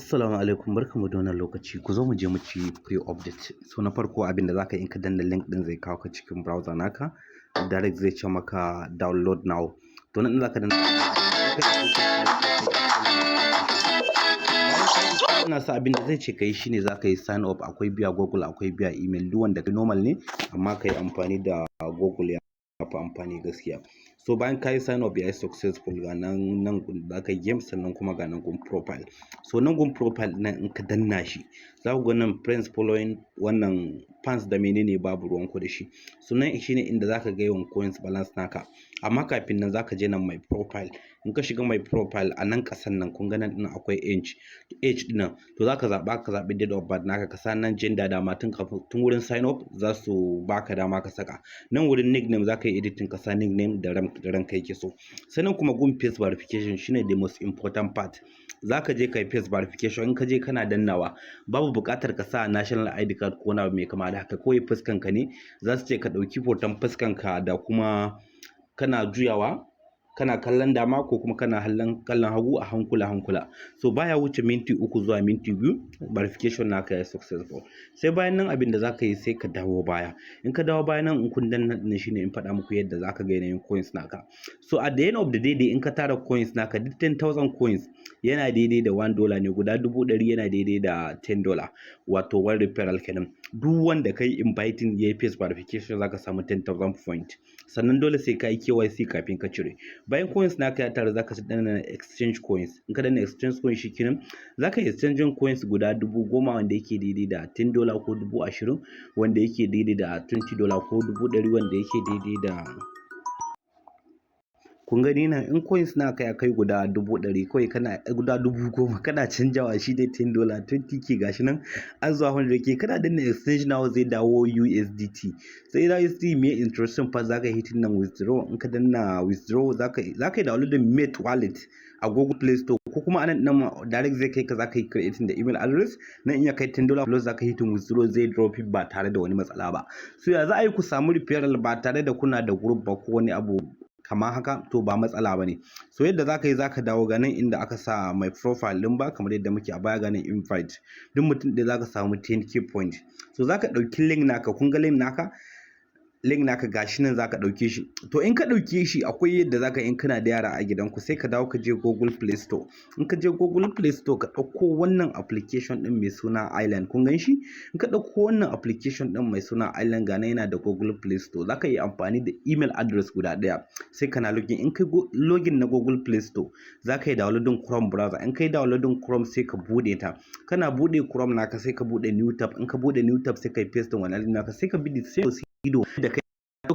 Assalamu alaikum, barkanmu da wannan lokaci. Ku zo mu je mu ci free update. So na farko abin da zaka yi in ka danna link din zai kawo ka cikin browser naka. Direct zai ce maka download now. To nan zaka danna ina sa abin da zai ce kai shine zaka yi sign up, akwai biya Google, akwai biya email, duk wanda normal ne, amma kai amfani da Google ya fi amfani gaskiya. So bayan ka yi sign up ya yi successful, ga nan za ka yi game, sannan kuma ga nan gun profile. So nan gun profile nan in ka danna shi za ku ga nan friends following, wannan fans da menene babu ruwan ku da shi. So nan shine inda za ka ga yawan coins balance naka, amma kafin nan za ka je nan my profile. In ka shiga my profile a nan kasan nan kun ga nan din akwai age din, to za ka zaɓi date of birth naka, ka sa nan gender, dama tun wurin sign up za su baka dama ka saka. Nan wurin nickname za ka yi editing, ka sa nickname da ranka yake so. Sannan kuma gun face verification shine the most important part. Za ka je ka yi face verification, in ka je kana dannawa babu buƙatar ka sa national ID card ko na mai kama da haka, kawai fuskan ka ne za su ce ka ɗauki hoton fuskan ka da kuma kana juyawa, kana kallon dama ko kuma kana kallon hagu a hankula. So baya wuce minti 3 zuwa minti 2 verification naka ya successful. Sai bayan nan abin da zaka yi sai ka dawo baya. In ka dawo baya nan in kun danna din shine in faɗa muku yadda zaka ga yanayin coins naka. So at the end of the day in ka tara coins naka, duk 10,000 coins yana daidai da $1 ne, guda 100 yana daidai da $10, wato one referral kenan. Duk wanda kai inviting yayi face verification zaka samu 10,000 point. Sannan dole sai ka yi KYC kafin ka cire. Bayan coins naka ya tara zaka danna exchange coins. In ka danna exchange coins shikenan zaka yi exchange coins guda 10,000 wanda yake daidai da $10 ko 20,000 wanda yake daidai da $20 ko 100 wanda yake daidai da, kun gani nan in coins naka ya kai guda 100 kawai kana guda 10,000 kana canjawa shi dai $10 20k gashi nan an zuwa 100k, kana danna exchange now zai dawo USDT. Sai da USDT mai interesting fa zaka hit nan withdraw. In ka danna withdraw zaka yi downloading Mate wallet a Google Play Store, ko kuma anan nan direct zai kai ka, zaka yi creating da email address nan, in ya kai $10 plus zaka hit withdraw, zai drop ba tare da wani matsala ba. So ya za a yi ku samu referral ba tare da kuna da group ba ko wani abu kamar haka? To ba matsala bane. So yadda zaka yi zaka dawo ga nan inda aka sa my profile din ba, kamar yadda muke a baya, ga nan invite, duk mutum da zaka samu 10k point. So zaka dauki link naka, kun ga link naka gashi nan zaka dauke shi. To in ka dauke shi akwai yadda zaka, in kana da yara a gidanku sai ka dawo ka je Google Play Store. In ka je Google Play Store ka dauko wannan application din mai suna Island, kun gan shi? In ka dauko wannan application din mai suna Island, ga nan yana da Google Play Store. Zaka yi amfani da email address guda daya sai kana login. In ka login na Google Play Store zaka yi downloading Chrome browser. In ka yi downloading Chrome sai ka bude ta, kana bude Chrome naka sai ka bude new tab. In ka bude new tab sai ka yi paste wannan link naka, sai ka bi da ido da kai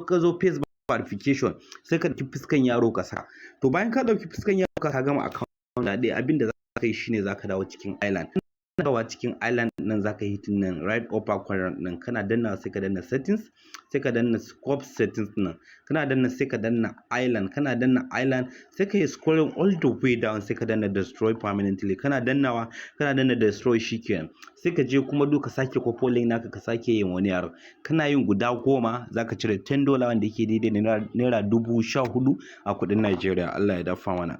ka zo face verification sai ka dauki fuskan yaro ka sa. To bayan ka dauki fuskan yaro ka gama account da dai, abin da zaka yi shine zaka dawo cikin Island. Dawowa cikin Island nan zaka yi nan right upper corner nan, kana danna sai ka danna settings, sai ka danna scope settings nan, kana danna sai ka danna Island, kana danna Island sai ka yi scrolling all the way down sai ka danna destroy permanently, kana dannawa kana danna destroy shikenan. Sai ka je kuma duka sake kwafo link naka ka sake yin wani yaro, kana yin guda 10 zaka cire $10 wanda yake daidai da naira 14,000 a kudin Najeriya. Allah ya dafa mana.